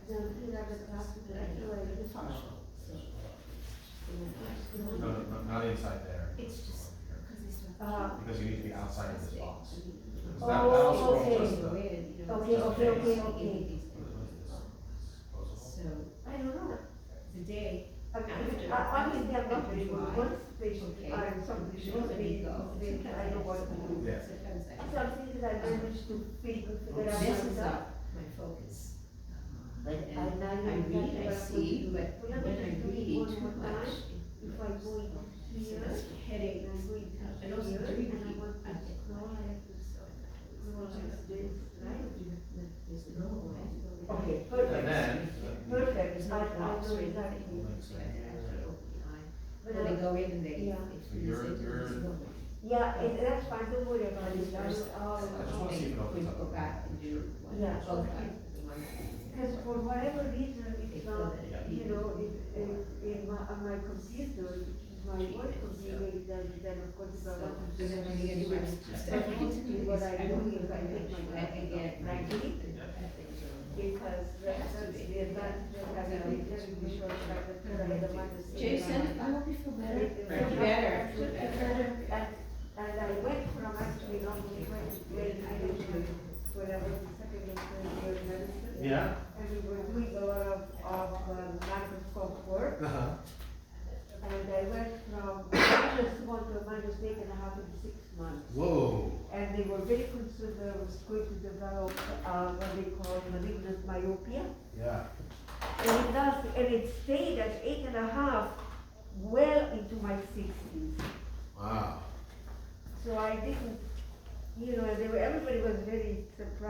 A: now here are the classes that I like.
B: functional, so.
C: No, not inside there.
B: It's just, because it's not.
C: Because you need to be outside of this box. Because
A: Oh,
C: that also
A: okay.
C: rolls just the.
A: Okay.
B: So,
A: I don't know.
B: the day
A: I mean,
B: after.
A: obviously I'm not very good, once they,
B: Okay.
A: somebody shows me, then I know what to do.
C: Yeah.
A: Some things I managed to figure
B: This
A: out
B: is
A: myself.
B: not my focus.
A: I
B: And
A: now
B: I
A: know
B: read,
A: exactly
B: I
A: what I'm
B: see,
A: going to do.
B: but when I read too much,
A: If I go in here,
B: it's
A: and
B: headaches,
A: I go in
B: and also
A: here,
B: drinking,
A: and I want
B: I
A: to
B: get
A: scroll, I have to scroll like this, right?
B: There's no way.
A: Okay,
C: And
A: perfect.
C: then.
A: Perfect,
B: There's
A: I
B: no box
A: know
B: or anything.
A: exactly.
B: So I can actually open the eye.
A: But
B: When they go in and they,
A: Yeah.
B: they
C: So
B: freeze
C: you're-
B: it,
C: you're-
B: there's no way.
A: Yeah, that's fine, don't worry about it, I
B: First,
A: will,
C: I just wanna see if it opens
B: we
C: up.
B: go back and do one,
A: Yeah.
B: both eyes, the one.
A: because for whatever reason,
B: They
A: it's
B: feel
A: not,
B: that it-
A: you know, in my, on my computer, my work computer, then of course if I want to do
B: Then
A: that,
B: when you get
A: but
B: to
A: basically what I do is I take my glasses
B: get
A: off, frankly, because that's the advantage of having a very short sighted, I had a minus.
B: Jason, I hope you feel better.
C: Thank you.
B: Better, feel better.
A: And I went from actually almost 20 grade when I was in second and third year of medicine.
C: Yeah.
A: And we were doing a lot of microscope work.
C: Uh-huh.
A: And I went from -1 to a -8.5 in 6 months.
C: Whoa.
A: And they were very concerned that I was going to develop what they call malignant myopia.
C: Yeah.
A: And it does, and it stayed at 8.5 well into my 60s.
C: Wow.
A: So I didn't, you know, everybody was very surprised.